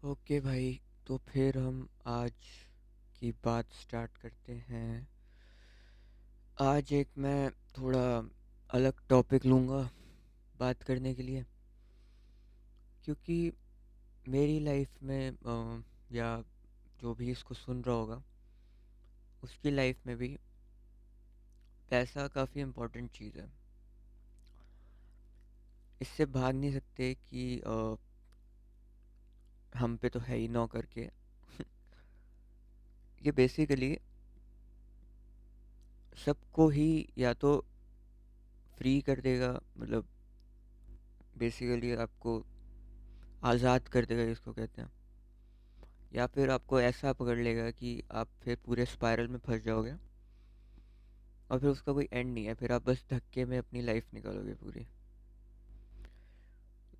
Okay भाई, तो फिर हम आज की बात स्टार्ट करते हैं। आज एक मैं थोड़ा अलग टॉपिक लूँगा बात करने के लिए, क्योंकि मेरी लाइफ में या जो भी इसको सुन रहा होगा उसकी लाइफ में भी पैसा काफ़ी इम्पोर्टेंट चीज़ है। इससे भाग नहीं सकते कि हम पे तो है ही नौकर के। ये बेसिकली सबको ही या तो फ्री कर देगा, मतलब बेसिकली आपको आज़ाद कर देगा जिसको कहते हैं, या फिर आपको ऐसा पकड़ लेगा कि आप फिर पूरे स्पाइरल में फंस जाओगे और फिर उसका कोई एंड नहीं है, फिर आप बस धक्के में अपनी लाइफ निकालोगे पूरी।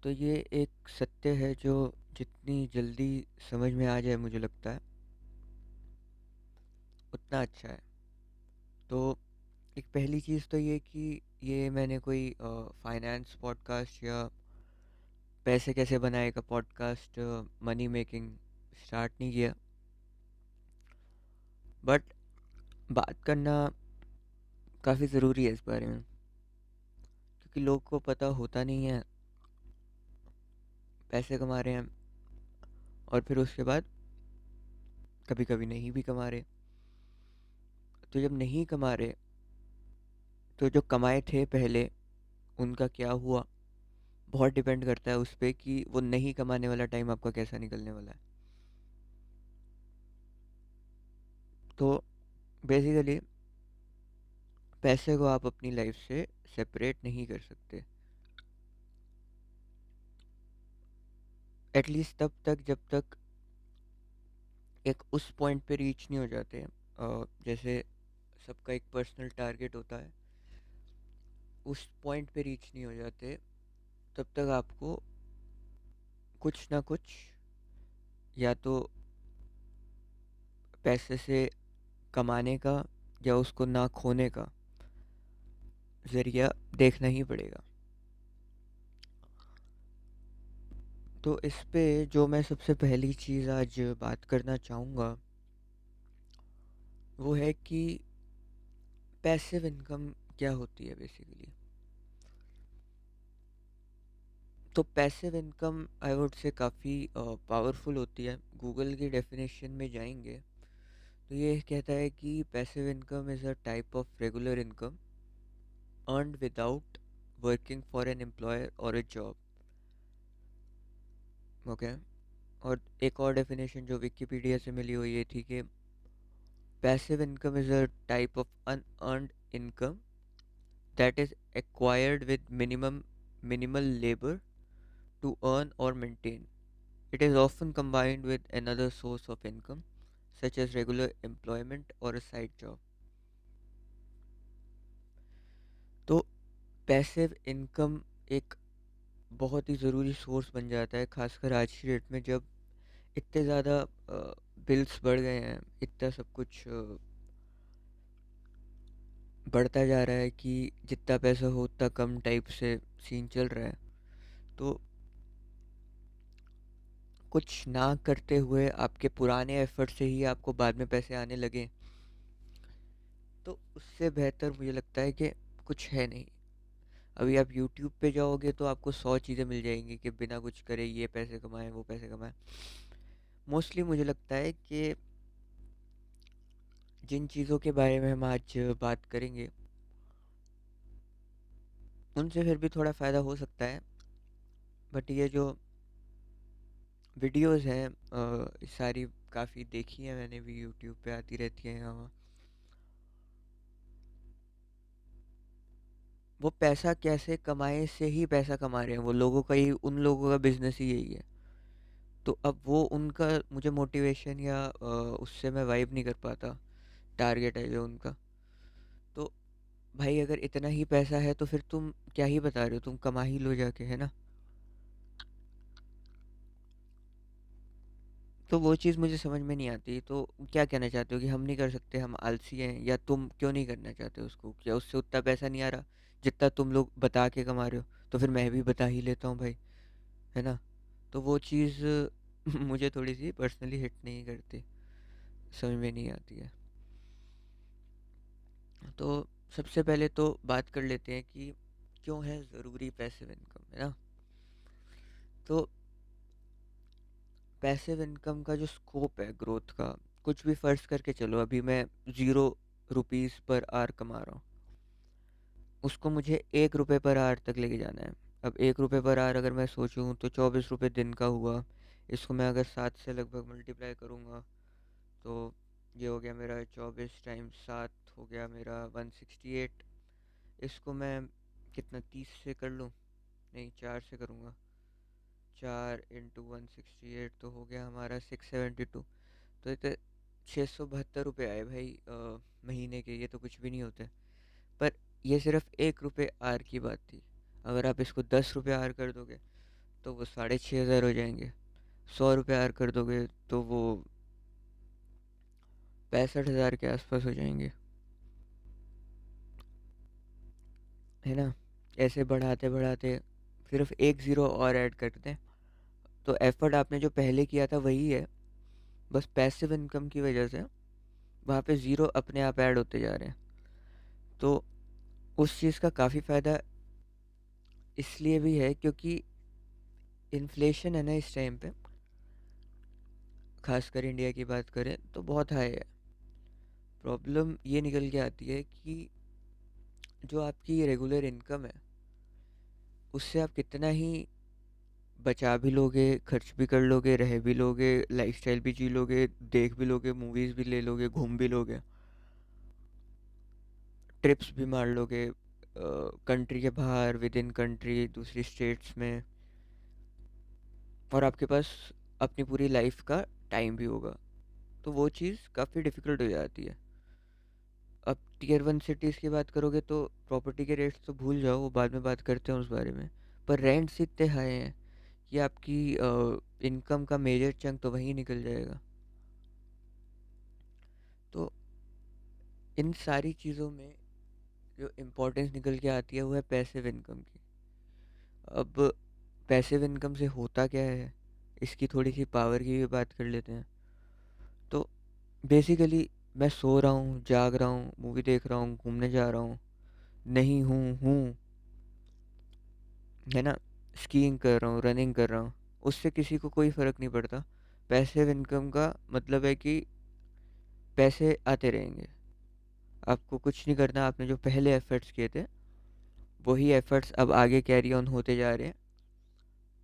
तो ये एक सत्य है जो जितनी जल्दी समझ में आ जाए मुझे लगता है उतना अच्छा है। तो एक पहली चीज़ तो ये कि ये मैंने कोई फाइनेंस पॉडकास्ट या पैसे कैसे बनाए का पॉडकास्ट, मनी मेकिंग स्टार्ट नहीं किया, बट बात करना काफ़ी ज़रूरी है इस बारे में, क्योंकि लोग को पता होता नहीं है पैसे कमा रहे हैं और फिर उसके बाद कभी कभी नहीं भी कमा रहे। तो जब नहीं कमा रहे तो जो कमाए थे पहले उनका क्या हुआ, बहुत डिपेंड करता है उस पे कि वो नहीं कमाने वाला टाइम आपका कैसा निकलने वाला है। तो बेसिकली पैसे को आप अपनी लाइफ से सेपरेट नहीं कर सकते, एटलीस्ट तब तक जब तक एक उस पॉइंट पे रीच नहीं हो जाते। जैसे सबका एक पर्सनल टारगेट होता है, उस पॉइंट पे रीच नहीं हो जाते तब तक आपको कुछ ना कुछ, या तो पैसे से कमाने का या उसको ना खोने का जरिया देखना ही पड़ेगा। तो इस पे जो मैं सबसे पहली चीज़ आज बात करना चाहूँगा वो है कि पैसिव इनकम क्या होती है बेसिकली। तो passive income I would say काफ़ी पावरफुल होती है। गूगल की डेफिनेशन में जाएंगे तो ये कहता है कि passive income is a type of regular income earned without working for an employer और अ जॉब। ओके। और एक और डेफिनेशन जो विकिपीडिया से मिली हुई ये थी कि passive income is a type of unearned income that is acquired with minimal labor to earn or maintain. It is often combined with another source of income such as regular employment or a side job. तो passive income एक बहुत ही ज़रूरी source बन जाता है, खासकर आज की डेट में जब इतने ज़्यादा बिल्स बढ़ गए हैं, इतना सब कुछ बढ़ता जा रहा है कि जितना पैसा हो उतना कम टाइप से सीन चल रहा है। तो कुछ ना करते हुए आपके पुराने एफर्ट से ही आपको बाद में पैसे आने लगे तो उससे बेहतर मुझे लगता है कि कुछ है नहीं। अभी आप यूट्यूब पे जाओगे तो आपको 100 चीज़ें मिल जाएंगी कि बिना कुछ करे ये पैसे कमाएं वो पैसे कमाएं। मोस्टली मुझे लगता है कि जिन चीज़ों के बारे में हम आज बात करेंगे उनसे फिर भी थोड़ा फ़ायदा हो सकता है, बट ये जो वीडियोस हैं सारी काफ़ी देखी है मैंने भी, यूट्यूब पे आती रहती हैं यहाँ। वो पैसा कैसे कमाए से ही पैसा कमा रहे हैं, वो लोगों का ही, उन लोगों का बिजनेस ही यही है। तो अब वो उनका मुझे मोटिवेशन या उससे मैं वाइब नहीं कर पाता, टारगेट है जो उनका। तो भाई अगर इतना ही पैसा है तो फिर तुम क्या ही बता रहे हो, तुम कमा ही लो जाके, है ना। तो वो चीज़ मुझे समझ में नहीं आती। तो क्या कहना चाहते हो कि हम नहीं कर सकते, हम आलसी हैं, या तुम क्यों नहीं करना चाहते उसको, क्या उससे उतना पैसा नहीं आ रहा जितना तुम लोग बता के कमा रहे हो? तो फिर मैं भी बता ही लेता हूँ भाई, है ना। तो वो चीज़ मुझे थोड़ी सी पर्सनली हिट नहीं करती, समझ में नहीं आती है। तो सबसे पहले तो बात कर लेते हैं कि क्यों है ज़रूरी पैसिव इनकम, है ना। तो पैसिव इनकम का जो स्कोप है ग्रोथ का, कुछ भी फ़र्ज़ करके चलो, अभी मैं 0 रुपीज़ पर आवर कमा रहा हूँ, उसको मुझे 1 रुपये पर आवर तक लेके जाना है। अब 1 रुपये पर आवर अगर मैं सोचूं तो 24 रुपये दिन का हुआ। इसको मैं अगर 7 से लगभग मल्टीप्लाई करूँगा तो ये हो गया मेरा 24 टाइम्स 7 हो गया मेरा 168। इसको मैं कितना 30 से कर लूँ, नहीं 4 से करूँगा, 4 × 168 तो हो गया हमारा 672। तो ये तो 672 रुपये आए भाई महीने के। ये तो कुछ भी नहीं होते। पर ये सिर्फ 1 रुपये आर की बात थी। अगर आप इसको 10 रुपये आर कर दोगे तो वो 6500 हो जाएंगे। 100 रुपये आर कर दोगे तो वो 65,000 के आसपास हो जाएंगे, है ना। ऐसे बढ़ाते बढ़ाते सिर्फ एक ज़ीरो और ऐड करते हैं तो एफर्ट आपने जो पहले किया था वही है, बस पैसिव इनकम की वजह से वहाँ पे ज़ीरो अपने आप ऐड होते जा रहे हैं। तो उस चीज़ का काफ़ी फ़ायदा इसलिए भी है क्योंकि इन्फ्लेशन है ना इस टाइम पे, खासकर इंडिया की बात करें तो बहुत हाई है। प्रॉब्लम ये निकल के आती है कि जो आपकी रेगुलर इनकम है उससे आप कितना ही बचा भी लोगे, खर्च भी कर लोगे, रह भी लोगे, लाइफस्टाइल भी जी लोगे, देख भी लोगे, मूवीज़ भी ले लोगे, घूम भी लोगे, ट्रिप्स भी मार लोगे कंट्री के बाहर, विद इन कंट्री, दूसरी स्टेट्स में, और आपके पास अपनी पूरी लाइफ का टाइम भी होगा। तो वो चीज़ काफ़ी डिफ़िकल्ट हो जाती है। अब टीयर 1 सिटीज़ की बात करोगे तो प्रॉपर्टी के रेट्स तो भूल जाओ, वो बाद में बात करते हैं उस बारे में। पर रेंट्स इतने हाई हैं कि आपकी इनकम का मेजर चंक तो वहीं निकल जाएगा। तो इन सारी चीज़ों में जो इम्पोर्टेंस निकल के आती है वो है पैसिव इनकम की। अब पैसिव इनकम से होता क्या है, इसकी थोड़ी सी पावर की भी बात कर लेते हैं। तो बेसिकली मैं सो रहा हूँ, जाग रहा हूँ, मूवी देख रहा हूँ, घूमने जा रहा हूँ, नहीं हूँ, है ना, स्कीइंग कर रहा हूँ, रनिंग कर रहा हूँ, उससे किसी को कोई फ़र्क नहीं पड़ता। पैसिव इनकम का मतलब है कि पैसे आते रहेंगे, आपको कुछ नहीं करना। आपने जो पहले एफर्ट्स किए थे वही एफर्ट्स अब आगे कैरी ऑन होते जा रहे हैं।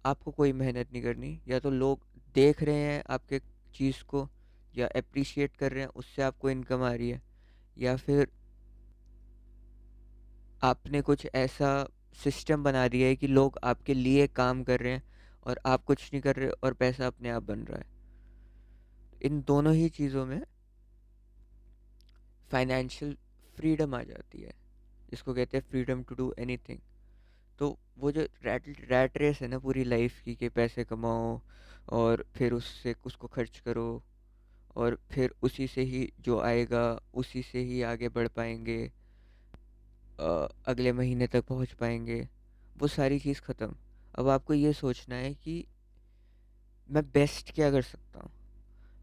आपको कोई मेहनत नहीं करनी, या तो लोग देख रहे हैं आपके चीज़ को या अप्रिशिएट कर रहे हैं, उससे आपको इनकम आ रही है, या फिर आपने कुछ ऐसा सिस्टम बना दिया है कि लोग आपके लिए काम कर रहे हैं और आप कुछ नहीं कर रहे और पैसा अपने आप बन रहा है। इन दोनों ही चीज़ों में फाइनेंशियल फ्रीडम आ जाती है, जिसको कहते हैं फ्रीडम टू डू एनीथिंग। तो वो जो रैट रेस है ना पूरी लाइफ की, कि पैसे कमाओ और फिर उससे उसको खर्च करो और फिर उसी से ही जो आएगा उसी से ही आगे बढ़ पाएंगे, अगले महीने तक पहुंच पाएंगे, वो सारी चीज़ ख़त्म। अब आपको ये सोचना है कि मैं बेस्ट क्या कर सकता हूँ।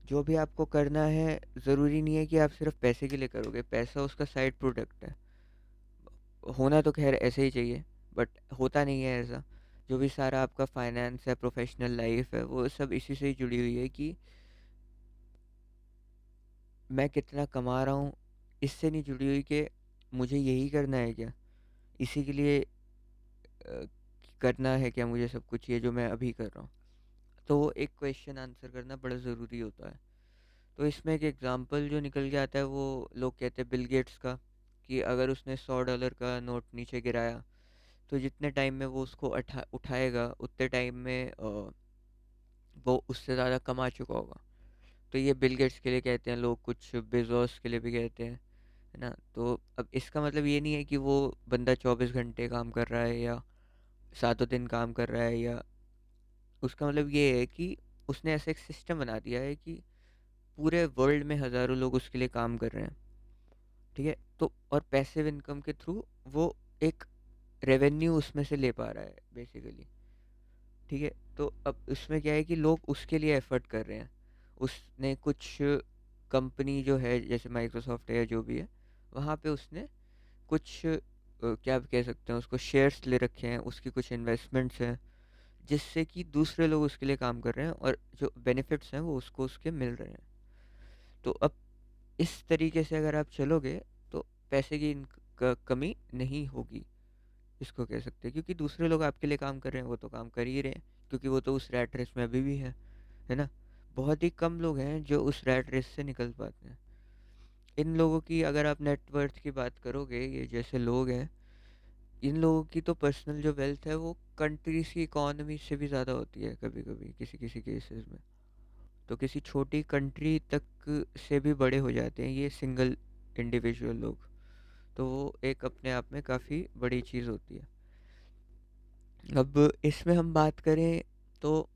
जो भी आपको करना है ज़रूरी नहीं है कि आप सिर्फ पैसे के लिए करोगे, पैसा उसका साइड प्रोडक्ट है। होना तो खैर ऐसे ही चाहिए, बट होता नहीं है ऐसा। जो भी सारा आपका फाइनेंस है, प्रोफेशनल लाइफ है, वो सब इसी से ही जुड़ी हुई है कि मैं कितना कमा रहा हूँ, इससे नहीं जुड़ी हुई कि मुझे यही करना है क्या, इसी के लिए करना है क्या मुझे सब कुछ ये जो मैं अभी कर रहा हूँ। तो वो एक क्वेश्चन आंसर करना बड़ा ज़रूरी होता है। तो इसमें एक एग्जांपल जो निकल के आता है वो लोग कहते हैं बिल गेट्स का, कि अगर उसने $100 का नोट नीचे गिराया तो जितने टाइम में वो उसको उठाएगा उतने टाइम में वो उससे ज़्यादा कमा चुका होगा। तो ये बिल गेट्स के लिए कहते हैं लोग, कुछ बेजोस के लिए भी कहते हैं, है ना। तो अब इसका मतलब ये नहीं है कि वो बंदा 24 घंटे काम कर रहा है या सातों दिन काम कर रहा है, या उसका मतलब ये है कि उसने ऐसा एक सिस्टम बना दिया है कि पूरे वर्ल्ड में हज़ारों लोग उसके लिए काम कर रहे हैं, ठीक है। तो और पैसिव इनकम के थ्रू वो एक रेवेन्यू उसमें से ले पा रहा है बेसिकली, ठीक है। तो अब उसमें क्या है कि लोग उसके लिए एफर्ट कर रहे हैं। उसने कुछ कंपनी जो है जैसे माइक्रोसॉफ्ट है या जो भी है, वहाँ पे उसने कुछ क्या कह सकते हैं उसको, शेयर्स ले रखे हैं, उसकी कुछ इन्वेस्टमेंट्स हैं, जिससे कि दूसरे लोग उसके लिए काम कर रहे हैं और जो बेनिफिट्स हैं वो उसको उसके मिल रहे हैं। तो अब इस तरीके से अगर आप चलोगे तो पैसे की कमी नहीं होगी, इसको कह सकते हैं, क्योंकि दूसरे लोग आपके लिए काम कर रहे हैं, वो तो काम कर ही रहे हैं, क्योंकि वो तो उस रैट रेस में अभी भी है ना। बहुत ही कम लोग हैं जो उस रैट रेस से निकल पाते हैं। इन लोगों की अगर आप नेटवर्थ की बात करोगे, ये जैसे लोग हैं, इन लोगों की तो पर्सनल जो वेल्थ है वो कंट्रीज की इकोनॉमी से भी ज़्यादा होती है कभी कभी किसी किसी केसेस में। तो किसी छोटी कंट्री तक से भी बड़े हो जाते हैं ये सिंगल इंडिविजुअल लोग। तो वो एक अपने आप में काफ़ी बड़ी चीज़ होती है। अब इसमें हम बात करें तो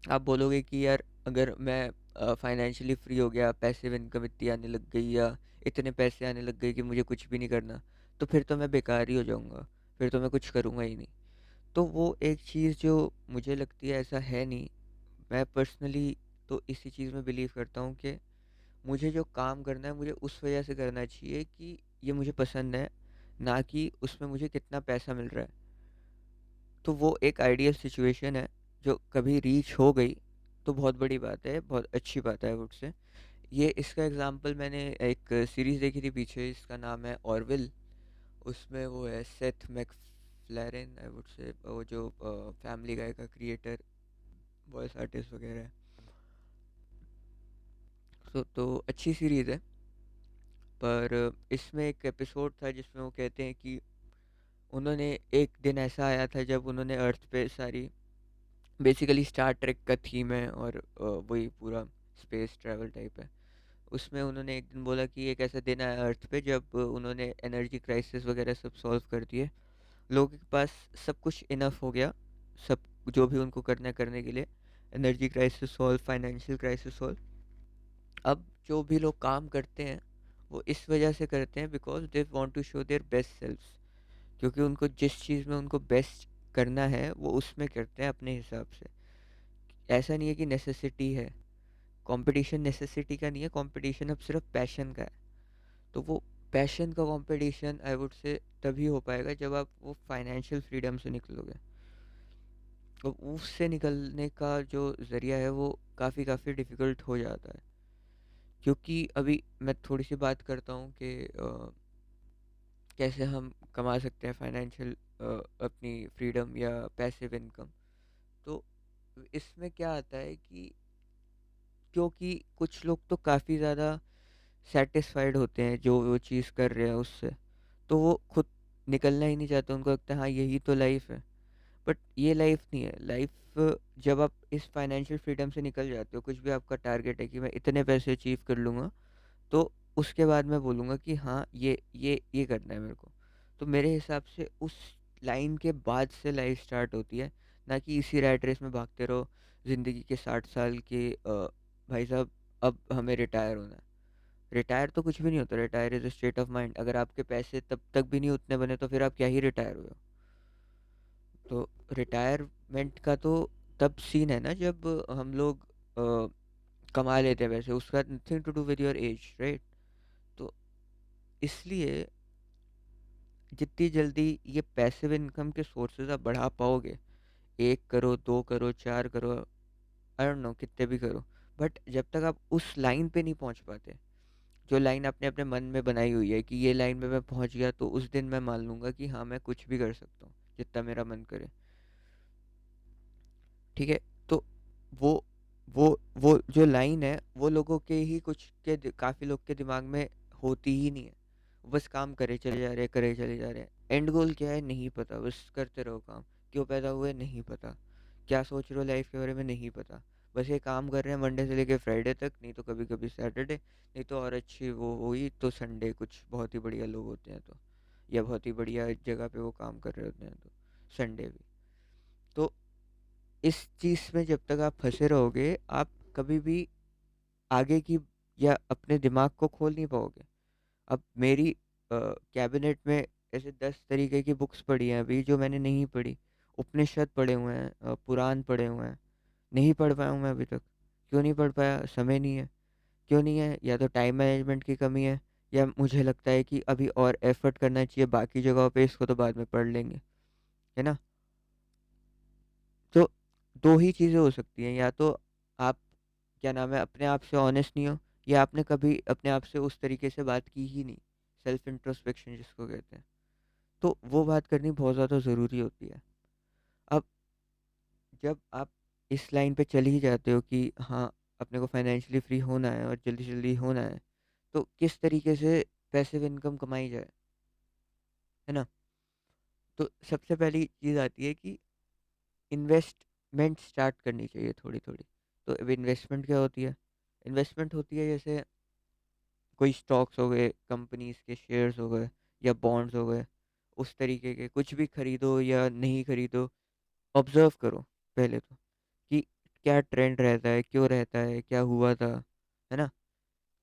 आप बोलोगे कि यार अगर मैं फाइनेंशियली फ्री हो गया, पैसिव इनकम इतनी आने लग गई या इतने पैसे आने लग गए कि मुझे कुछ भी नहीं करना, तो फिर तो मैं बेकार ही हो जाऊंगा, फिर तो मैं कुछ करूंगा ही नहीं। तो वो एक चीज़ जो मुझे लगती है ऐसा है नहीं। मैं पर्सनली तो इसी चीज़ में बिलीव करता हूँ कि मुझे जो काम करना है मुझे उस वजह से करना चाहिए कि ये मुझे पसंद है, ना कि उसमें मुझे कितना पैसा मिल रहा है। तो वो एक आइडियल सिचुएशन है, जो कभी रीच हो गई तो बहुत बड़ी बात है, बहुत अच्छी बात है वुड से। ये इसका एग्जांपल मैंने एक सीरीज़ देखी थी पीछे, इसका नाम है ऑरविल। उसमें वो है सेथ मैकफ्लैरेन, आई वुड से, वो जो फैमिली गाय का क्रिएटर, वॉइस आर्टिस्ट वगैरह है। तो अच्छी सीरीज़ है। पर इसमें एक एपिसोड था जिसमें वो कहते हैं कि उन्होंने, एक दिन ऐसा आया था जब उन्होंने अर्थ पे सारी, बेसिकली स्टार ट्रेक का थीम है और वही पूरा स्पेस ट्रैवल टाइप है। उसमें उन्होंने एक दिन बोला कि एक ऐसा दिन आया अर्थ पे जब उन्होंने एनर्जी क्राइसिस वगैरह सब सॉल्व कर दिए, लोगों के पास सब कुछ इनफ हो गया, सब जो भी उनको करना है करने के लिए, energy crisis solve, financial crisis solve. अब जो भी लोग काम करते हैं वो इस वजह से करते हैं because they want to show their best selves, क्योंकि उनको जिस चीज़ में उनको बेस्ट करना है वो उसमें करते हैं अपने हिसाब से। ऐसा नहीं है कि नेसेसिटी है, कंपटीशन नेसेसिटी का नहीं है, कंपटीशन अब सिर्फ पैशन का है। तो वो पैशन का कंपटीशन आई वुड से तभी हो पाएगा जब आप वो फाइनेंशियल फ्रीडम से निकलोगे। तो उससे निकलने का जो ज़रिया है वो काफ़ी काफ़ी डिफ़िकल्ट हो जाता है, क्योंकि अभी मैं थोड़ी सी बात करता हूँ कि कैसे हम कमा सकते हैं फाइनेंशियल अपनी फ्रीडम या पैसिव इनकम। तो इसमें क्या आता है कि क्योंकि कुछ लोग तो काफ़ी ज़्यादा सेटिस्फाइड होते हैं जो वो चीज़ कर रहे हैं उससे, तो वो खुद निकलना ही नहीं चाहते, उनको लगता है हाँ यही तो लाइफ है। बट ये लाइफ नहीं है। लाइफ, जब आप इस फाइनेंशियल फ्रीडम से निकल जाते हो, कुछ भी आपका टारगेट है कि मैं इतने पैसे अचीव कर लूँगा, तो उसके बाद मैं बोलूँगा कि हाँ ये करना है मेरे को। तो मेरे हिसाब से उस लाइन के बाद से लाइफ स्टार्ट होती है, ना कि इसी रैट रेस में भागते रहो ज़िंदगी के 60 साल के भाई साहब अब हमें रिटायर होना है। रिटायर तो कुछ भी नहीं होता, retire is a state of mind. अगर आपके पैसे तब तक भी नहीं उतने बने तो फिर आप क्या ही रिटायर हुए हो। तो रिटायरमेंट का तो तब सीन है ना जब हम लोग कमा लेते हैं वैसे, उसका nothing to do with your age, right. तो इसलिए जितनी जल्दी ये पैसिव इनकम के सोर्सेज आप बढ़ा पाओगे, 1 करो, 2 करो, 4 करो, आई डोंट नो कितने भी करो, बट जब तक आप उस लाइन पे नहीं पहुंच पाते, जो लाइन आपने अपने मन में बनाई हुई है कि ये लाइन पे मैं पहुंच गया तो उस दिन मैं मान लूंगा कि हाँ मैं कुछ भी कर सकता हूँ जितना मेरा मन करे, ठीक है। तो वो वो जो लाइन है वो लोगों के ही कुछ के काफ़ी लोग के दिमाग में होती ही नहीं है। वो बस काम करे चले जा रहे हैं, करे चले जा रहे हैं, एंड गोल क्या है नहीं पता, बस करते रहो काम। क्यों पैदा हुए नहीं पता, क्या सोच रहे हो लाइफ के बारे में नहीं पता, बस ये काम कर रहे हैं मंडे से लेके फ्राइडे तक, नहीं तो कभी कभी सैटरडे, नहीं तो और अच्छी वो हुई तो संडे, कुछ बहुत ही बढ़िया लोग होते हैं तो, या बहुत ही बढ़िया जगह पे वो काम कर रहे होते हैं तो संडे भी। तो इस चीज़ में जब तक आप फंसे रहोगे, आप कभी भी आगे की या अपने दिमाग को खोल नहीं पाओगे। अब मेरी कैबिनेट में ऐसे 10 तरीके की बुक्स पड़ी हैं अभी जो मैंने नहीं पढ़ी, उपनिषद पढ़े हुए हैं, पुराण पढ़े हुए हैं। नहीं पढ़ पाया हूँ मैं अभी तक। क्यों नहीं पढ़ पाया? समय नहीं है। क्यों नहीं है? या तो टाइम मैनेजमेंट की कमी है, या मुझे लगता है कि अभी और एफर्ट करना चाहिए बाकी जगहों पे, इसको तो बाद में पढ़ लेंगे, है ना? तो दो ही चीज़ें हो सकती हैं, या तो आप क्या नाम है अपने आप से ऑनेस्ट नहीं हो, या आपने कभी अपने आप से उस तरीके से बात की ही नहीं। सेल्फ इंट्रोस्पेक्शन जिसको कहते हैं, तो वो बात करनी बहुत ज़्यादा ज़रूरी होती है। अब जब आप इस लाइन पे चल ही जाते हो कि हाँ, अपने को फाइनेंशियली फ्री होना है और जल्दी जल्दी होना है, तो किस तरीके से पैसिव इनकम कमाई जाए, है ना? तो सबसे पहली चीज़ आती है कि इन्वेस्टमेंट स्टार्ट करनी चाहिए थोड़ी थोड़ी। तो अब इन्वेस्टमेंट क्या होती है? इन्वेस्टमेंट होती है जैसे कोई स्टॉक्स हो गए, कंपनीज के शेयर्स हो गए, या बॉन्ड्स हो गए। उस तरीके के कुछ भी खरीदो या नहीं खरीदो, ऑब्जर्व करो पहले तो, कि क्या ट्रेंड रहता है, क्यों रहता है, क्या हुआ था, है ना?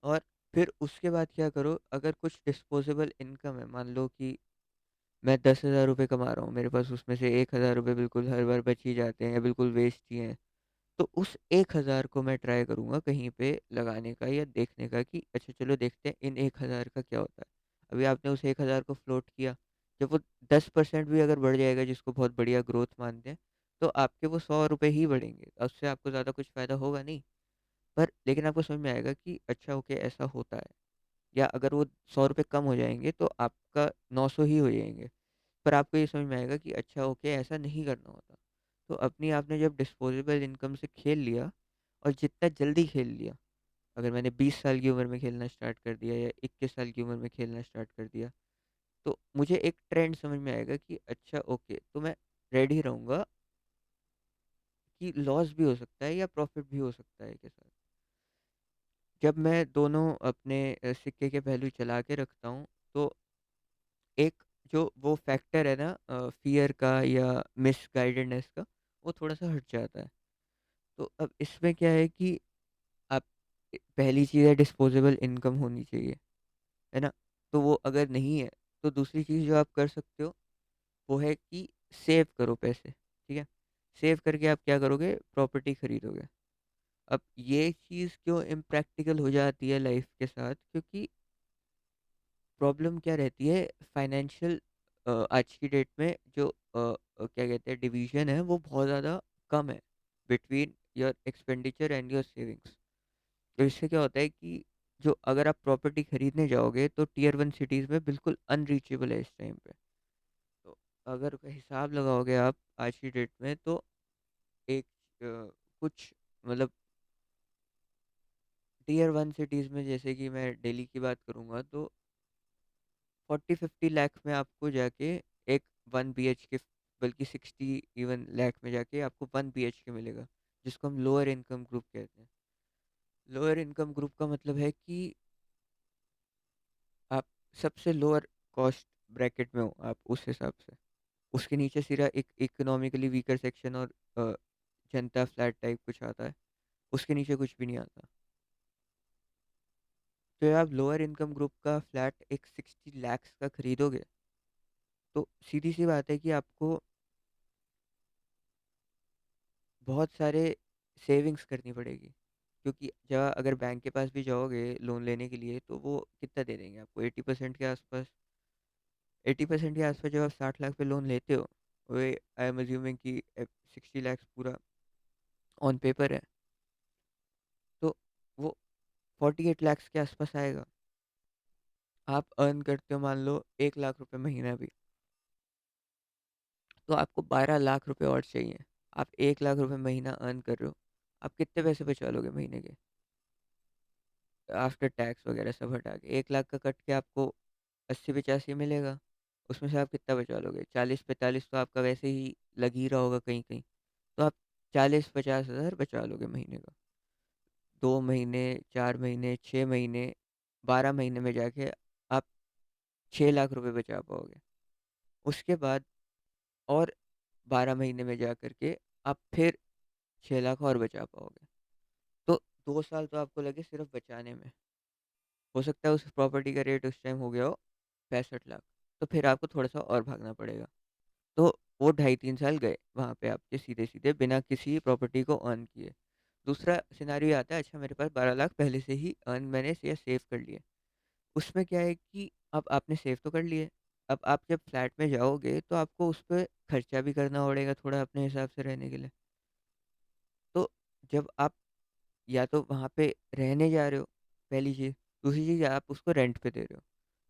और फिर उसके बाद क्या करो, अगर कुछ डिस्पोजेबल इनकम है, मान लो कि मैं 10,000 रुपये कमा रहा हूँ, मेरे पास उसमें से 1,000 रुपये बिल्कुल हर बार बच ही जाते हैं या बिल्कुल वेस्ट ही हैं, तो उस 1,000 को मैं ट्राई करूँगा कहीं पे लगाने का, या देखने का कि अच्छा चलो देखते हैं इन 1,000 का क्या होता है। अभी आपने उस 1,000 को फ्लोट किया, जब वो 10% भी अगर बढ़ जाएगा, जिसको बहुत बढ़िया ग्रोथ मानते हैं, तो आपके वो 100 रुपये ही बढ़ेंगे, उससे आपको ज़्यादा कुछ फ़ायदा होगा नहीं। पर लेकिन आपको समझ में आएगा कि अच्छा ओके ऐसा होता है। या अगर वो 100 रुपये कम हो जाएंगे तो आपका 900 ही हो जाएंगे, पर आपको ये समझ में आएगा कि अच्छा ओके ऐसा नहीं करना होता। तो अपनी आपने जब डिस्पोजेबल इनकम से खेल लिया, और जितना जल्दी खेल लिया, अगर मैंने 20 साल की उम्र में खेलना स्टार्ट कर दिया या 21 साल की उम्र में खेलना स्टार्ट कर दिया, तो मुझे एक ट्रेंड समझ में आएगा कि अच्छा ओके, तो मैं रेडी रहूँगा कि लॉस भी हो सकता है या प्रॉफिट भी हो सकता है के साथ। जब मैं दोनों अपने सिक्के के पहलू चला के रखता हूँ, तो एक जो वो फैक्टर है ना, फियर का या मिसगाइडेडनेस का, वो थोड़ा सा हट जाता है। तो अब इसमें क्या है कि आप पहली चीज़ है डिस्पोजेबल इनकम होनी चाहिए, है ना? तो वो अगर नहीं है, तो दूसरी चीज़ जो आप कर सकते हो वो है कि सेव करो पैसे, ठीक है? सेव करके आप क्या करोगे? प्रॉपर्टी खरीदोगे। अब ये चीज़ क्यों इम्प्रैक्टिकल हो जाती है लाइफ के साथ? क्योंकि प्रॉब्लम क्या रहती है फाइनेंशियल, आज की डेट में जो क्या कहते हैं डिवीजन है, वो बहुत ज़्यादा कम है between your expenditure and your savings. तो इससे क्या होता है कि जो अगर आप प्रॉपर्टी खरीदने जाओगे, तो टीयर वन सिटीज़ में बिल्कुल अनरीचेबल है इस टाइम पे। तो अगर हिसाब लगाओगे आप आज की डेट में, तो एक कुछ मतलब टीयर वन सिटीज़ में, जैसे कि मैं दिल्ली की बात करूँगा, तो 40-50 लाख में आपको जाके एक 1 BHK, बल्कि 60 इवन लाख में जाके आपको 1 BHK मिलेगा, जिसको हम लोअर इनकम ग्रुप कहते हैं। लोअर इनकम ग्रुप का मतलब है कि आप सबसे लोअर कॉस्ट ब्रैकेट में हो, आप उस हिसाब से। उसके नीचे सिरा एक इकोनॉमिकली वीकर सेक्शन और जनता फ्लैट टाइप कुछ आता है, उसके नीचे कुछ भी नहीं आता। तो आप लोअर इनकम ग्रुप का फ्लैट एक 60 लाख का खरीदोगे, तो सीधी सी बात है कि आपको बहुत सारे सेविंग्स करनी पड़ेगी। क्योंकि जब अगर बैंक के पास भी जाओगे लोन लेने के लिए, तो वो कितना दे देंगे आपको? 80% के आसपास। 80% के आसपास जब आप 60 लाख पे लोन लेते हो, वो आई एम अज्यूमिंग कि 60 लाख पूरा ऑन पेपर है, तो वो 48 लाख के आसपास आएगा। आप अर्न करते हो मान लो 1 लाख रुपए महीना भी, तो आपको 12 लाख रुपए और चाहिए। आप 1 लाख रुपए महीना अर्न कर रहे हो, आप कितने पैसे बचा लोगे महीने के, आफ्टर टैक्स वगैरह सब हटा के? 1 लाख का कट के आपको 80-85 मिलेगा। उसमें से आप कितना बचा लोगे? 40-45 तो आपका वैसे ही लग ही रहा होगा कहीं कहीं। तो आप 40-50 हज़ार बचा लोगे महीने का। 2 महीने, 4 महीने, 6 महीने, 12 महीने में जाके आप 6 लाख रुपए बचा पाओगे। उसके बाद और 12 महीने में जा करके आप फिर 6 लाख और बचा पाओगे। तो 2 साल तो आपको लगे सिर्फ बचाने में। हो सकता है उस प्रॉपर्टी का रेट उस टाइम हो गया हो 65 लाख, तो फिर आपको थोड़ा सा और भागना पड़ेगा। तो वो 2.5-3 साल गए वहाँ पे आपके सीधे-सीधे बिना किसी प्रॉपर्टी को अर्न किए। दूसरा सिनेरियो आता है, अच्छा मेरे पास 12 लाख पहले से ही अर्न मैंने या सेव कर लिए। उसमें क्या है कि अब आपने सेव तो कर लिए, अब आप जब फ्लैट में जाओगे तो आपको उस पे खर्चा भी करना पड़ेगा थोड़ा अपने हिसाब से रहने के लिए। तो जब आप या तो वहाँ पे रहने जा रहे हो, पहली चीज़, दूसरी चीज़ आप उसको रेंट पे दे रहे हो।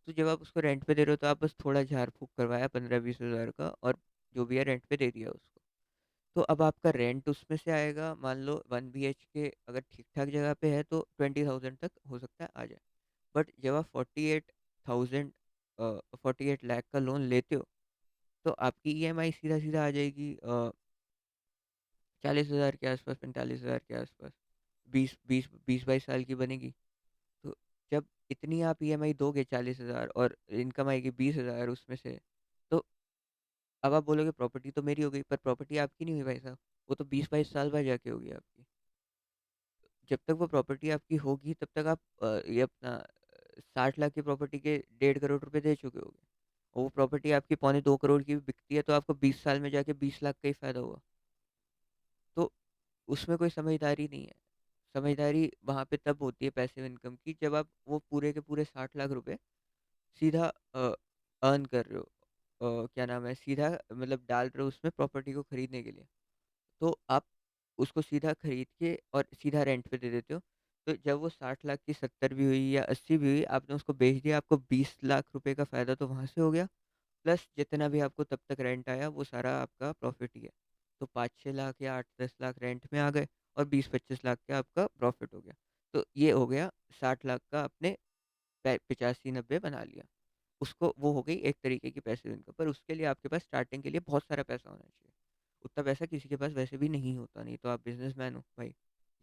तो जब आप उसको रेंट पे दे रहे हो तो आप बस थोड़ा झाड़-फूँक करवाया 15-20 हज़ार का और जो भी है रेंट पे दे दिया उसको। तो अब आपका रेंट उसमें से आएगा, मान लो 1 बीएचके अगर ठीक-ठाक जगह पे है तो 20,000 तक हो सकता है आ जाए। बट जब आप 48,000 48 लाख का लोन लेते हो, तो आपकी ईएमआई सीधा-सीधा आ जाएगी 40,000 के आस-पास, 45,000 के आस-पास। 20-22 साल की बनेगी। तो जब इतनी आप ईएमआई दोगे 40,000 और इनकम आएगी 20,000 उसमें से, तो अब आप बोलोगे प्रॉपर्टी तो मेरी हो गई, पर प्रॉपर्टी आपकी नहीं हुई भाई साहब। वो तो 20-22 साल बाद जाके होगी आपकी। जब तक वो प्रॉपर्टी आपकी होगी तब तक आप ये अपना 60 लाख की प्रॉपर्टी के 1.5 करोड़ रुपए दे चुके होगे। और वो प्रॉपर्टी आपकी 2.25 करोड़ की भी बिकती है तो आपको 20 साल में जाके 20 लाख का ही फ़ायदा हुआ। तो उसमें कोई समझदारी नहीं है। समझदारी वहाँ पे तब होती है पैसिव इनकम की, जब आप वो पूरे के पूरे 60 लाख रुपए सीधा अर्न कर रहे हो। क्या नाम है, सीधा मतलब डाल रहे हो उसमें प्रॉपर्टी को खरीदने के लिए। तो आप उसको सीधा खरीद के और सीधा रेंट पे दे देते हो। तो जब वो 60 लाख की 70 भी हुई या 80 भी हुई, आपने उसको बेच दिया, आपको 20 लाख रुपए का फ़ायदा तो वहाँ से हो गया। प्लस जितना भी आपको तब तक रेंट आया वो सारा आपका प्रॉफ़िट ही है। तो 5-6 लाख या 8-10 लाख रेंट में आ गए और 20-25 लाख का आपका प्रॉफ़िट हो गया। तो ये हो गया 60 लाख का आपने 85-90 बना लिया। उसको वो हो गई एक तरीके की पैसिव इनकम, पर उसके लिए आपके पास स्टार्टिंग के लिए बहुत सारा पैसा होना चाहिए। उतना पैसा किसी के पास वैसे भी नहीं होता, नहीं तो आप बिज़नेसमैन हो भाई,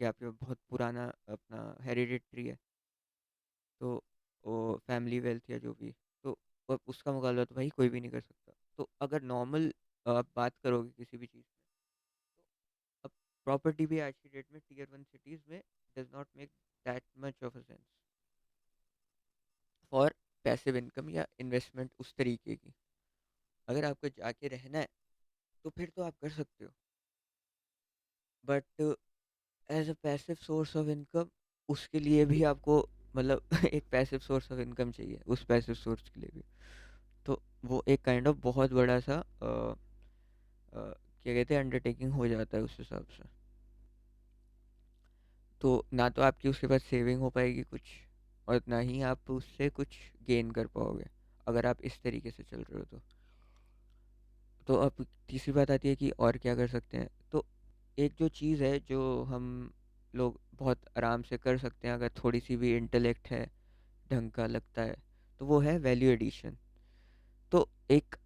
या आपके बहुत पुराना अपना हेरिडिटरी है, तो वो फैमिली वेल्थ या जो भी, तो अब उसका मुकाबला तो भाई कोई भी नहीं कर सकता। तो अगर नॉर्मल आप बात करोगे किसी भी चीज़ में, तो अब प्रॉपर्टी भी आज की डेट में टियर 1 सिटीज़ में does not make that much of a sense for passive income या इन्वेस्टमेंट उस तरीके की। अगर आपको जाके रहना है तो फिर तो आप कर सकते हो, but as a passive source of income उसके लिए भी आपको मतलब एक पैसिव सोर्स ऑफ इनकम चाहिए उस पैसिव सोर्स के लिए भी। तो वो एक काइंड ऑफ बहुत बड़ा सा क्या कहते हैं अंडरटेकिंग हो जाता है उस हिसाब से। तो ना तो आपकी उसके बाद सेविंग हो पाएगी कुछ, और ना ही आप उससे कुछ गेन कर पाओगे अगर आप इस तरीके से चल रहे हो तो अब तीसरी बात आती है कि और क्या कर सकते हैं। तो एक जो चीज़ है जो हम लोग बहुत आराम से कर सकते हैं अगर थोड़ी सी भी इंटेलेक्ट है, ढंग का लगता है, तो वो है वैल्यू एडिशन। तो एक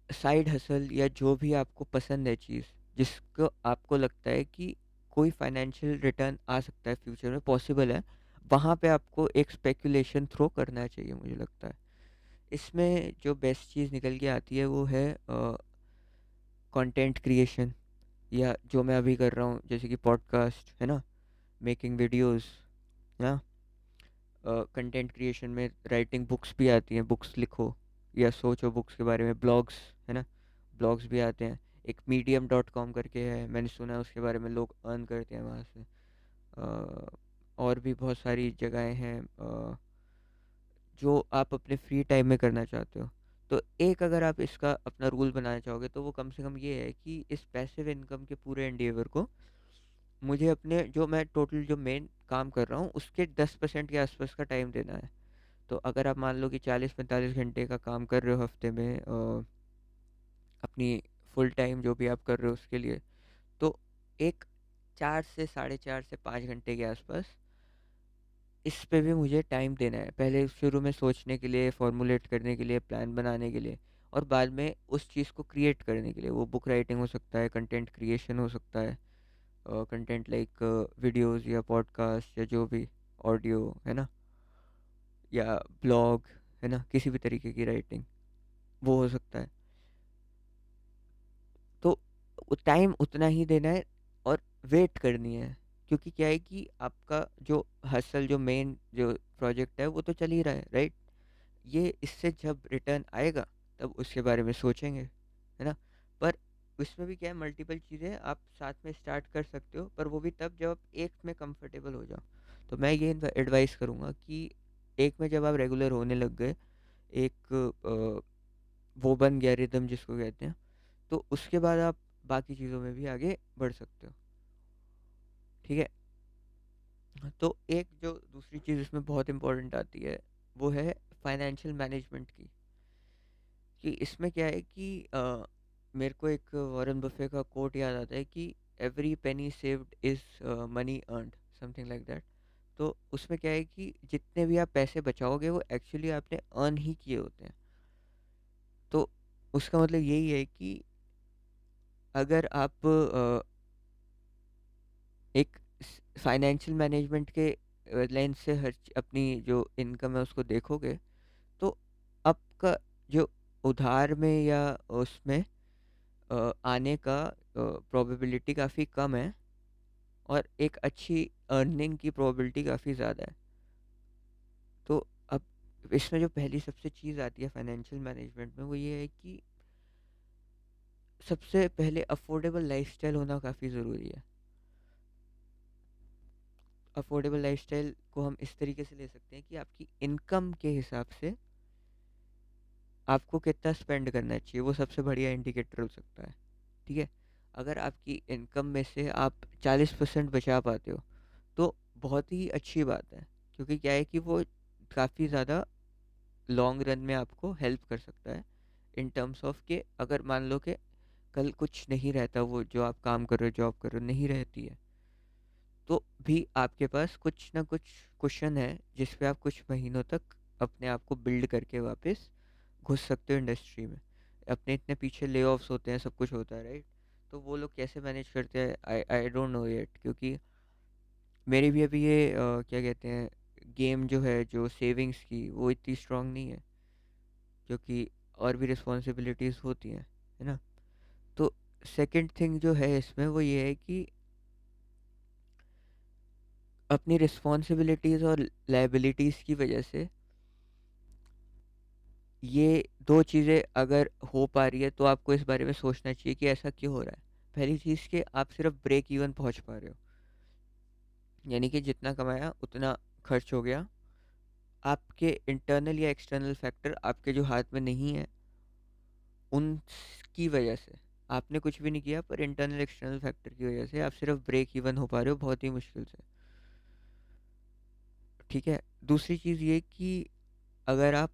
साइड हसल या जो भी आपको पसंद है चीज़, जिसको आपको लगता है कि कोई फाइनेंशियल रिटर्न आ सकता है फ्यूचर में, पॉसिबल है, वहाँ पे आपको एक स्पेकुलेशन थ्रो करना चाहिए मुझे लगता है। इसमें जो बेस्ट चीज़ निकल के आती है वो है कंटेंट क्रिएशन, या जो मैं अभी कर रहा हूँ जैसे कि पॉडकास्ट है ना, मेकिंग वीडियोस ना, कंटेंट क्रिएशन में राइटिंग बुक्स भी आती हैं, बुक्स लिखो या सोचो बुक्स के बारे में, ब्लॉग्स है ना, ब्लॉग्स भी आते हैं। एक medium.com करके है, मैंने सुना है उसके बारे में, लोग अर्न करते हैं वहाँ से। और भी बहुत सारी जगहें हैं जो आप अपने फ्री टाइम में करना चाहते हो। तो एक अगर आप इसका अपना रूल बनाना चाहोगे तो वो कम से कम ये है कि इस पैसिव इनकम के पूरे एंडेवर को मुझे अपने जो मैं टोटल जो मेन काम कर रहा हूँ उसके 10% के आसपास का टाइम देना है। तो अगर आप मान लो कि 40-45 घंटे का काम कर रहे हो हफ्ते में अपनी फुल टाइम जो भी आप कर रहे हो उसके लिए, तो एक 4 से 4.5 से 5 घंटे के आसपास इस पे भी मुझे टाइम देना है। पहले शुरू में सोचने के लिए, फॉर्मुलेट करने के लिए, प्लान बनाने के लिए, और बाद में उस चीज़ को क्रिएट करने के लिए। वो बुक राइटिंग हो सकता है, कंटेंट क्रिएशन हो सकता है, कंटेंट लाइक वीडियोस या पॉडकास्ट या जो भी ऑडियो है ना, या ब्लॉग है ना, किसी भी तरीके की राइटिंग वो हो सकता है। तो टाइम उतना ही देना है और वेट करनी है, क्योंकि क्या है कि आपका जो हसल जो मेन जो प्रोजेक्ट है वो तो चल ही रहा है, राइट। ये इससे जब रिटर्न आएगा तब उसके बारे में सोचेंगे, है ना। पर उसमें भी क्या है, मल्टीपल चीज़ें आप साथ में स्टार्ट कर सकते हो, पर वो भी तब जब आप एक में कंफर्टेबल हो जाओ। तो मैं ये एडवाइस करूँगा कि एक में जब आप रेगुलर होने लग गए, एक वो बन गया रिदम जिसको कहते हैं, तो उसके बाद आप बाकी चीज़ों में भी आगे बढ़ सकते हो। ठीक है। तो एक जो दूसरी चीज़ इसमें बहुत इंपॉर्टेंट आती है, वो है फाइनेंशियल मैनेजमेंट की। कि इसमें क्या है कि मेरे को एक वॉरेन बफे का कोट याद आता है कि every penny saved is money earned, something like that. तो उसमें क्या है कि जितने भी आप पैसे बचाओगे वो एक्चुअली आपने अर्न ही किए होते हैं। तो उसका मतलब यही है कि अगर आप एक फाइनेंशियल मैनेजमेंट के लेंस से अपनी जो इनकम है उसको देखोगे, तो आपका जो उधार में या उसमें आने का प्रोबेबिलिटी काफ़ी कम है, और एक अच्छी अर्निंग की प्रोबेबिलिटी काफ़ी ज़्यादा है। तो अब इसमें जो पहली सबसे चीज़ आती है फाइनेंशियल मैनेजमेंट में, वो ये है कि सबसे पहले अफोर्डेबल लाइफस्टाइल होना काफ़ी ज़रूरी है। अफोर्डेबल लाइफस्टाइल को हम इस तरीके से ले सकते हैं कि आपकी इनकम के हिसाब से आपको कितना स्पेंड करना चाहिए, वो सबसे बढ़िया इंडिकेटर हो सकता है। ठीक है। अगर आपकी इनकम में से आप 40% बचा पाते हो, तो बहुत ही अच्छी बात है, क्योंकि क्या है कि वो काफ़ी ज़्यादा लॉन्ग रन में आपको हेल्प कर सकता है, इन टर्म्स ऑफ के अगर मान लो कि कल कुछ नहीं रहता, वो जो आप काम कर रहे हो, जॉब कर रहे हो, नहीं रहती है, तो भी आपके पास कुछ ना कुछ क्वेश्चन है जिस पे आप कुछ महीनों तक अपने आप को बिल्ड करके वापस घुस सकते हो इंडस्ट्री में। अपने इतने पीछे ले ऑफ्स होते हैं, सब कुछ होता है, राइट। तो वो लोग कैसे मैनेज करते हैं, आई आई डोंट नो येट, क्योंकि मेरी भी अभी ये क्या कहते हैं, गेम जो है, जो सेविंग्स की, वो इतनी स्ट्रांग नहीं है, क्योंकि और भी रिस्पॉन्सिबिलिटीज़ होती हैं, है ना। तो सेकंड थिंग जो है इसमें वो ये है कि अपनी रिस्पॉन्सिबिलिटीज़ और लाइबिलिटीज़ की वजह से ये दो चीज़ें अगर हो पा रही है, तो आपको इस बारे में सोचना चाहिए कि ऐसा क्यों हो रहा है। पहली चीज़ कि आप सिर्फ ब्रेक इवन पहुंच पा रहे हो, यानी कि जितना कमाया उतना खर्च हो गया। आपके इंटरनल या एक्सटर्नल फैक्टर आपके जो हाथ में नहीं है, उनकी वजह से आपने कुछ भी नहीं किया, पर इंटरनल एक्सटर्नल फैक्टर की वजह से आप सिर्फ ब्रेक इवन हो पा रहे हो, बहुत ही मुश्किल से। ठीक है। दूसरी चीज़ ये कि अगर आप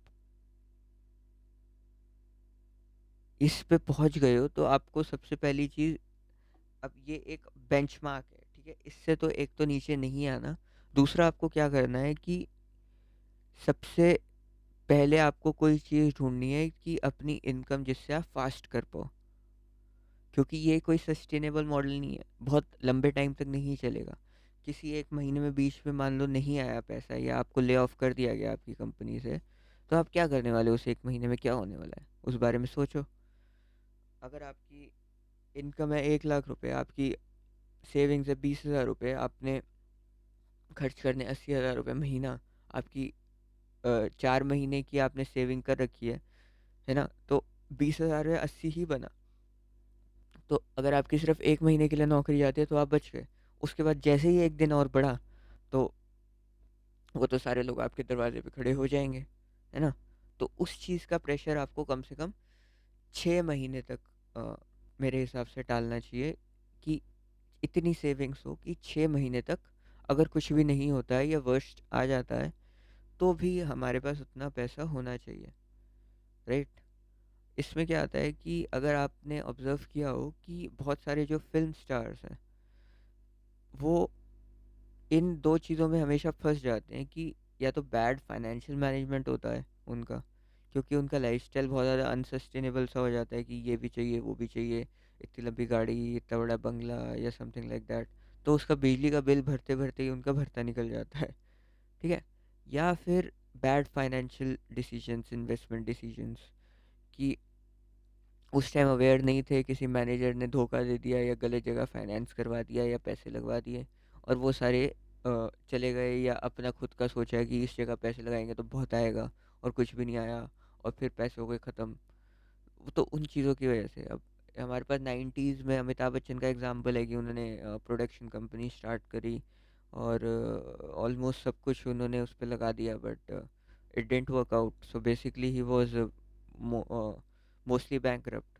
इस पे पहुंच गए हो, तो आपको सबसे पहली चीज़, अब ये एक बेंचमार्क है, ठीक है, इससे तो एक तो नीचे नहीं आना। दूसरा आपको क्या करना है कि सबसे पहले आपको कोई चीज़ ढूंढनी है कि अपनी इनकम जिससे आप फास्ट कर पाओ, क्योंकि ये कोई सस्टेनेबल मॉडल नहीं है, बहुत लंबे टाइम तक नहीं चलेगा। किसी एक महीने में बीच में मान लो नहीं आया पैसा, या आपको ले ऑफ कर दिया गया आपकी कंपनी से, तो आप क्या करने वाले हो, उस एक महीने में क्या होने वाला है, उस बारे में सोचो। अगर आपकी इनकम है 1 लाख रुपए, आपकी सेविंग्स है 20 हज़ार रुपये, आपने खर्च करने 80 हज़ार रुपये महीना, आपकी 4 महीने की आपने सेविंग कर रखी है ना, तो 20 हज़ार है, 80 ही बना। तो अगर आपकी सिर्फ एक महीने के लिए नौकरी जाती है, तो आप बच गए। उसके बाद जैसे ही एक दिन और बढ़ा, तो वो तो सारे लोग आपके दरवाजे पे खड़े हो जाएंगे, है ना। तो उस चीज़ का प्रेशर आपको कम से कम 6 महीने तक अ, मेरे हिसाब से टालना चाहिए, कि इतनी सेविंग्स हो कि 6 महीने तक अगर कुछ भी नहीं होता है या वर्स्ट आ जाता है, तो भी हमारे पास उतना पैसा होना चाहिए, राइट। इसमें क्या आता है कि अगर आपने ऑब्जर्व किया हो कि बहुत सारे जो फिल्म स्टार्स हैं, वो इन दो चीज़ों में हमेशा फंस जाते हैं कि या तो बैड फाइनेंशियल मैनेजमेंट होता है उनका, क्योंकि उनका लाइफस्टाइल बहुत ज़्यादा अनसस्टेनेबल सा हो जाता है कि ये भी चाहिए, वो भी चाहिए, इतनी लंबी गाड़ी, इतना बड़ा बंगला, या समथिंग लाइक दैट। तो उसका बिजली का बिल भरते भरते ही उनका भरता निकल जाता है। ठीक है। या फिर bad financial decisions, investment decisions, कि उस टाइम अवेयर नहीं थे, किसी मैनेजर ने धोखा दे दिया या गलत जगह फाइनेंस करवा दिया या पैसे लगवा दिए, और वो सारे चले गए, या अपना खुद का सोचा कि इस जगह पैसे लगाएंगे तो बहुत आएगा, और कुछ भी नहीं आया, और फिर पैसे हो गए ख़त्म। तो उन चीज़ों की वजह से अब हमारे पास 90s में अमिताभ बच्चन का एग्जाम्पल है कि उन्होंने प्रोडक्शन कंपनी स्टार्ट करी और ऑलमोस्ट सब कुछ उन्होंने उस पर लगा दिया, but it didn't work out, so basically he was mostly bankrupt.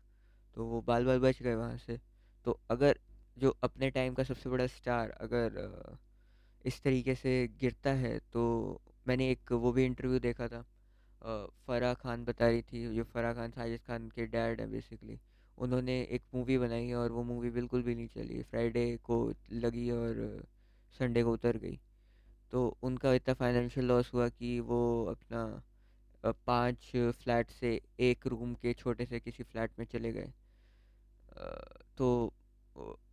तो वो बाल बाल बच गए वहाँ से। तो अगर जो अपने टाइम का सबसे बड़ा स्टार अगर इस तरीके से गिरता है, तो मैंने एक वो भी इंटरव्यू देखा था। फराह खान बता रही थी, जो फराह खान साजिद खान के डैड हैं बेसिकली, उन्होंने एक मूवी बनाई और वो मूवी बिल्कुल भी नहीं चली, फ्राइडे को लगी और संडे को उतर गई। तो उनका इतना फाइनेंशियल लॉस हुआ कि वो अपना 5 फ्लैट से एक रूम के छोटे से किसी फ्लैट में चले गए। तो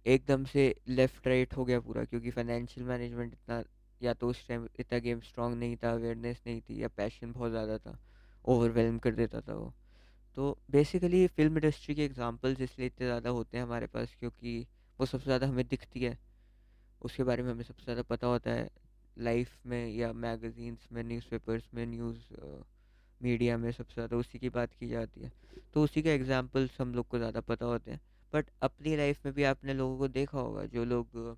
एकदम से लेफ़्ट राइट हो गया पूरा, क्योंकि फाइनेंशियल मैनेजमेंट इतना, या तो उस टाइम इतना गेम स्ट्रांग नहीं था, अवेयरनेस नहीं थी, या पैशन बहुत ज़्यादा था, ओवरवेलम कर देता था वो। तो बेसिकली फ़िल्म इंडस्ट्री के एग्जांपल्स इसलिए इतने ज़्यादा होते हैं हमारे पास, क्योंकि वो सबसे ज़्यादा हमें दिखती है, उसके बारे में हमें सबसे ज़्यादा पता होता है, लाइफ में या मैगजीन्स में, न्यूज़पेपर्स में, न्यूज़ मीडिया में सबसे ज़्यादा उसी की बात की जाती है। तो उसी के एग्जांपल्स हम लोग को ज़्यादा पता होते हैं। बट अपनी लाइफ में भी आपने लोगों को देखा होगा जो लोग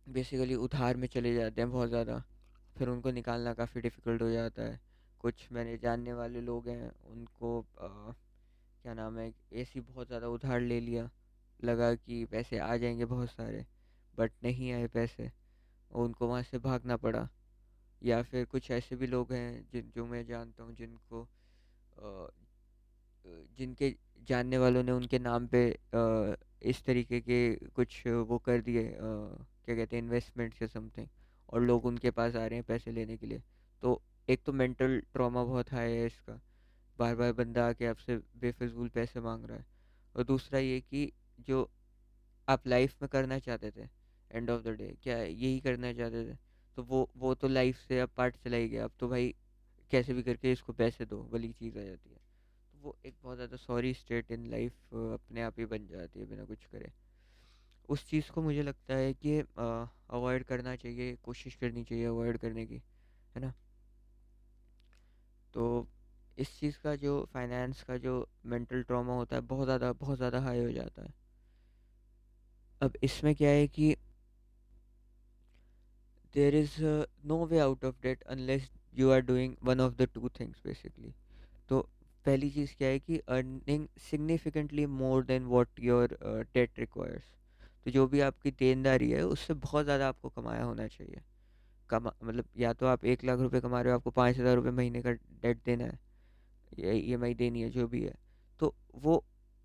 बेसिकली उधार में चले जाते हैं बहुत ज़्यादा, फिर उनको निकालना काफ़ी डिफ़िकल्ट हो जाता है। कुछ मैंने जानने वाले लोग हैं, उनको क्या नाम है, एसी बहुत ज़्यादा उधार ले लिया, लगा कि पैसे आ जाएंगे बहुत सारे, बट नहीं आए पैसे, और उनको वहाँ से भागना पड़ा। या फिर कुछ ऐसे भी लोग हैं जिन जो मैं जानता हूँ, जिनको अ, जिनके जानने वालों ने उनके नाम पे इस तरीके के कुछ वो कर दिए, क्या कहते हैं, इन्वेस्टमेंट्स या समथिंग, और लोग उनके पास आ रहे हैं पैसे लेने के लिए। तो एक तो मेंटल ट्रॉमा बहुत हाई है इसका, बार बार बंदा आके आपसे बेफिजूल पैसे मांग रहा है। और दूसरा ये कि जो आप लाइफ में करना चाहते थे, एंड ऑफ द डे क्या यही करना चाहते थे, तो वो तो लाइफ से अब पार्ट चला ही गया। अब तो भाई कैसे भी करके इसको पैसे दो वाली चीज़ आ जाती है। तो वो एक बहुत ज़्यादा सॉरी स्टेट इन लाइफ अपने आप ही बन जाती है बिना कुछ करे। उस चीज़ को मुझे लगता है कि अवॉइड करना चाहिए, कोशिश करनी चाहिए अवॉइड करने की, है ना। तो इस चीज़ का जो फाइनेंस का जो मेंटल ट्रॉमा होता है बहुत ज़्यादा हाई हो जाता है। अब इसमें क्या है कि there is no way out of debt unless you are doing one of the two things basically. तो पहली चीज़ क्या है कि earning significantly more than what your debt requires. तो जो भी आपकी देनदारी है उससे बहुत ज़्यादा आपको कमाया होना चाहिए। कमा मतलब या तो आप 1 लाख रुपए कमा रहे हो, आपको 5,000 रुपये महीने का डेट देना है या ईएमआई देनी है, जो भी है, तो वो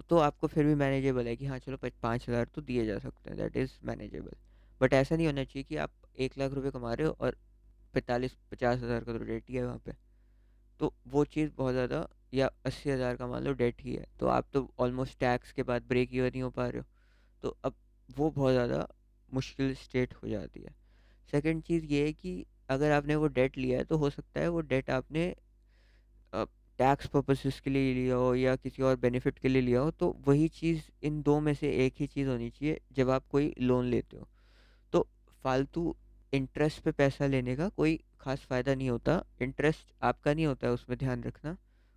तो आपको फिर भी मैनेजेबल है कि हाँ चलो 5,000 तो दिए जा सकते हैं, दैट इज़ मैनेजेबल। बट ऐसा नहीं होना चाहिए कि आप 1 लाख रुपए कमा रहे हो और 45-50 हज़ार का तो डेट ही है वहाँ पे। तो वो चीज़ बहुत ज़्यादा, या 80,000 का मान लो डेट ही है, तो आप तो ऑलमोस्ट टैक्स के बाद ब्रेक इवन नहीं हो पा रहे हो। तो अब वो बहुत ज़्यादा मुश्किल स्टेट हो जाती है। सेकंड चीज़ ये है कि अगर आपने वो डेट लिया है, तो हो सकता है वो डेट आपने टैक्स पर्पसेस के लिए लिया हो या किसी और बेनिफिट के लिए लिया हो। तो वही चीज़, इन दो में से एक ही चीज़ होनी चाहिए जब आप कोई लोन लेते हो। तो फालतू इंटरेस्ट पे पैसा लेने का कोई खास फ़ायदा नहीं होता। इंटरेस्ट आपका नहीं होता है उसमें, ध्यान रखना।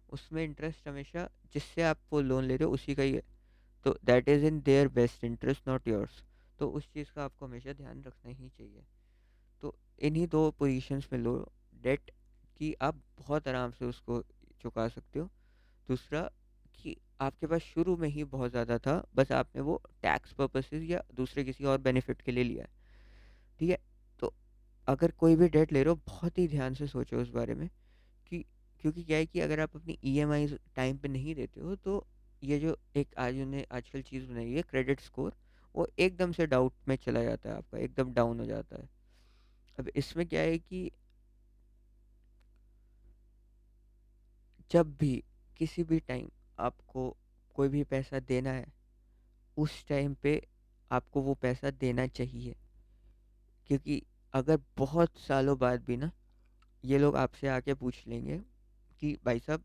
उसमें इंटरेस्ट हमेशा जिससे आप वो लोन ले रहे हो उसी का ही है। तो that is in their best interest, not yours. तो उस चीज़ का आपको हमेशा ध्यान रखना ही चाहिए। तो इन्हीं दो पोजीशंस में लो डेट, कि आप बहुत आराम से उसको चुका सकते हो। दूसरा कि आपके पास शुरू में ही बहुत ज़्यादा था, बस आपने वो टैक्स पर्पसेस या दूसरे किसी और बेनिफिट के लिए लिया है, ठीक है। तो अगर कोई भी डेट ले रहे हो, बहुत ही ध्यान से सोचो उस बारे में कि, क्योंकि क्या है कि अगर आप अपनी ईएमआई टाइम पे नहीं देते हो, तो ये जो एक आज उन्हें आजकल चीज़ बनाई है क्रेडिट स्कोर, वो एकदम से डाउट में चला जाता है, आपका एकदम डाउन हो जाता है। अब इसमें क्या है कि जब भी किसी भी टाइम आपको कोई भी पैसा देना है, उस टाइम पे आपको वो पैसा देना चाहिए। क्योंकि अगर बहुत सालों बाद भी ना ये लोग आपसे आके पूछ लेंगे कि भाई साहब,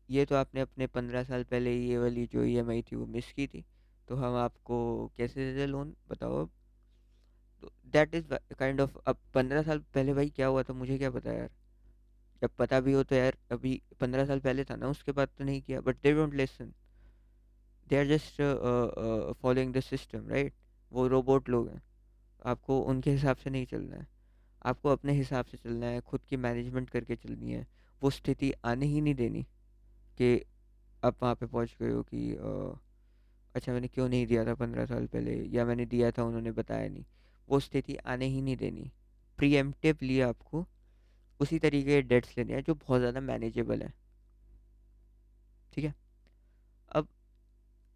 ये तो आपने अपने 15 साल पहले ये वाली जो ईएमआई थी वो मिस की थी, तो हम आपको कैसे दे दें लोन बताओ अब। तो दैट इज़ काइंड ऑफ, अब 15 साल पहले भाई क्या हुआ था मुझे क्या पता यार। जब पता भी हो तो यार अभी 15 साल पहले था ना, उसके बाद तो नहीं किया, but they don't listen. They are just following the system, right? वो रोबोट लोग हैं। आपको उनके हिसाब से नहीं चलना है, आपको अपने हिसाब से चलना है, खुद की मैनेजमेंट करके चलनी है। वो स्थिति आने ही नहीं देनी कि आप वहाँ पे पहुँच गए हो कि अच्छा मैंने क्यों नहीं दिया था 15 साल पहले, या मैंने दिया था उन्होंने बताया नहीं। वो स्थिति आने ही नहीं देनी। प्रीएम्प्टिवली आपको उसी तरीके के डेट्स लेने हैं जो बहुत ज़्यादा मैनेजेबल है। ठीक है। अब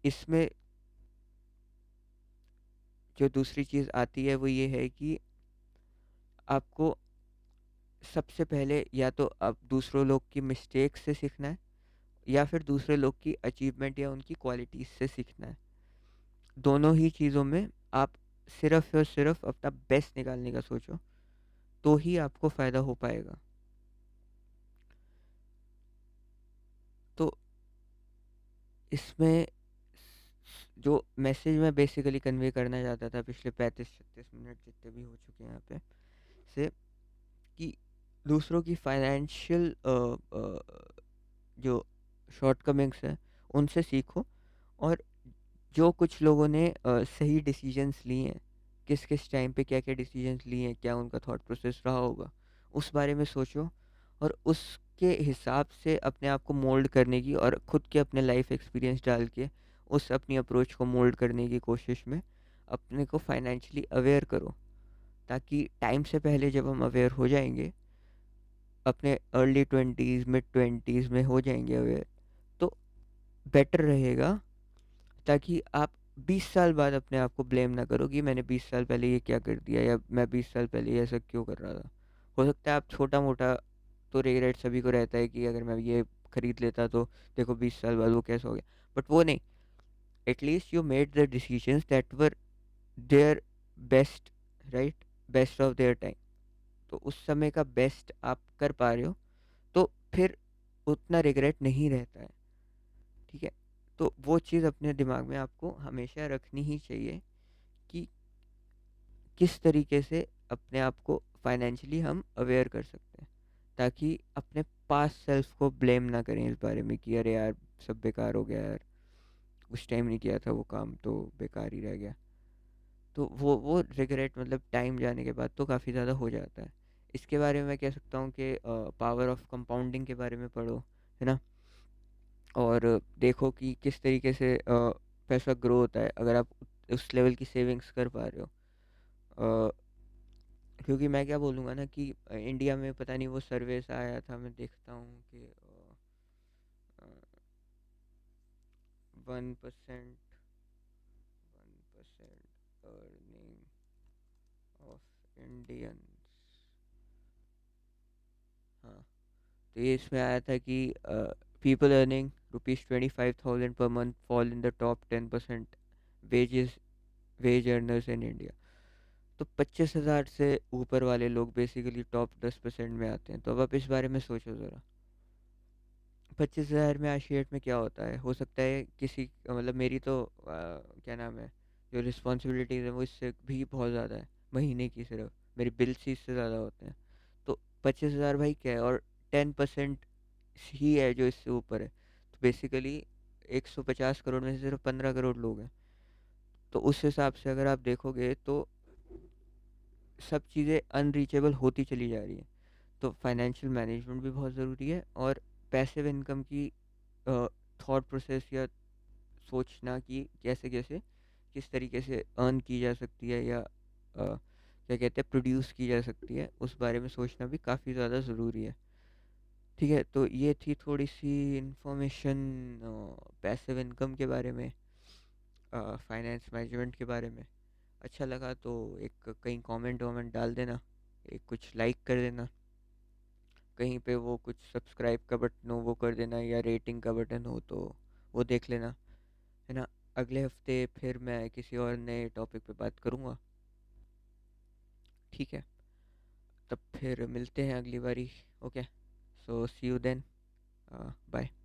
इसमें जो दूसरी चीज़ आती है वो ये है कि आपको सबसे पहले या तो आप दूसरों लोग की मिस्टेक से सीखना है, या फिर दूसरे लोग की अचीवमेंट या उनकी क्वालिटीज से सीखना है। दोनों ही चीज़ों में आप सिर्फ और सिर्फ अपना बेस्ट निकालने का सोचो, तो ही आपको फ़ायदा हो पाएगा। तो इसमें जो मैसेज मैं बेसिकली कन्वे करना चाहता था पिछले 35-36 मिनट जितने भी हो चुके हैं यहाँ पे से, कि दूसरों की फाइनेंशियल जो शॉर्टकमिंग्स हैं उनसे सीखो, और जो कुछ लोगों ने सही डिसीजंस लिए हैं, किस किस टाइम पे क्या क्या डिसीजंस लिए हैं, क्या उनका थॉट प्रोसेस रहा होगा, उस बारे में सोचो। और उसके हिसाब से अपने आप को मोल्ड करने की, और खुद के अपने लाइफ एक्सपीरियंस डाल के उस अपनी अप्रोच को मोल्ड करने की कोशिश में अपने को फाइनेंशियली अवेयर करो, ताकि टाइम से पहले जब हम अवेयर हो जाएंगे, अपने अर्ली 20s मिड 20s में हो जाएंगे अवेयर, तो बेटर रहेगा। ताकि आप 20 साल बाद अपने आप को ब्लेम ना करो कि मैंने 20 साल पहले ये क्या कर दिया, या मैं 20 साल पहले ये ऐसा क्यों कर रहा था। हो सकता है आप छोटा मोटा तो रिग्रेट सभी को रहता है कि अगर मैं ये खरीद लेता तो देखो 20 साल बाद वो कैसा हो गया, बट वो नहीं। At least you made the decisions that were their best, right? Best of their time. तो उस समय का बेस्ट आप कर पा रहे हो, तो फिर उतना रिग्रेट नहीं रहता है। ठीक है। तो वो चीज़ अपने दिमाग में आपको हमेशा रखनी ही चाहिए कि किस तरीके से अपने आप को फाइनेंशियली हम अवेयर कर सकते हैं, ताकि अपने पास सेल्फ को ब्लेम ना करें इस बारे में कि अरे यार सब बेकार हो गया यार, उस टाइम नहीं किया था वो काम तो बेकार ही रह गया। तो वो रिग्रेट मतलब टाइम जाने के बाद तो काफ़ी ज़्यादा हो जाता है। इसके बारे में मैं कह सकता हूँ कि पावर ऑफ कंपाउंडिंग के बारे में पढ़ो, है ना? और देखो कि किस तरीके से पैसा ग्रो होता है अगर आप उस लेवल की सेविंग्स कर पा रहे हो। अ, क्योंकि मैं क्या बोलूँगा ना कि इंडिया में पता नहीं वो सर्वे सा आया था, मैं देखता हूँ कि 1% 1% अर्निंग ऑफ इंडियंस। हाँ, तो ये इसमें आया था कि people earning ₹25,000 per month fall in the top 10% wages veg earners in India. तो 25,000 से ऊपर वाले लोग बेसिकली टॉप 10% में आते हैं। तो अब आप इस बारे में सोचो ज़रा, 25,000 में आज की डेट में क्या होता है। हो सकता है किसी मतलब मेरी तो क्या नाम है, जो रिस्पॉन्सिबिलिटीज़ है वो इससे भी बहुत ज़्यादा है, महीने की सिर्फ मेरे बिल्स ही इससे ज़्यादा होते हैं। तो 25,000 भाई क्या है, और 10% ही है जो इससे ऊपर है। तो बेसिकली 150 करोड़ में से सिर्फ 15 करोड़ लोग हैं। तो उस हिसाब से अगर आप देखोगे तो सब चीज़ें अनरीचेबल होती चली जा रही हैं। तो फाइनेंशियल मैनेजमेंट भी बहुत ज़रूरी है, और पैसिव इनकम की थॉट प्रोसेस या सोचना कि कैसे कैसे किस तरीके से अर्न की जा सकती है, या क्या कहते हैं प्रोड्यूस की जा सकती है, उस बारे में सोचना भी काफ़ी ज़्यादा ज़रूरी है। ठीक है। तो ये थी थोड़ी सी इंफॉर्मेशन पैसिव इनकम के बारे में, फाइनेंस मैनेजमेंट के बारे में। अच्छा लगा तो एक कहीं कमेंट वमेंट डाल देना, एक कुछ लाइक कर देना, कहीं पे वो कुछ सब्सक्राइब का बटन हो वो कर देना, या रेटिंग का बटन हो तो वो देख लेना, है ना? अगले हफ्ते फिर मैं किसी और नए टॉपिक पे बात करूँगा। ठीक है। तब फिर मिलते हैं अगली बारी। Okay, so see you then. Bye.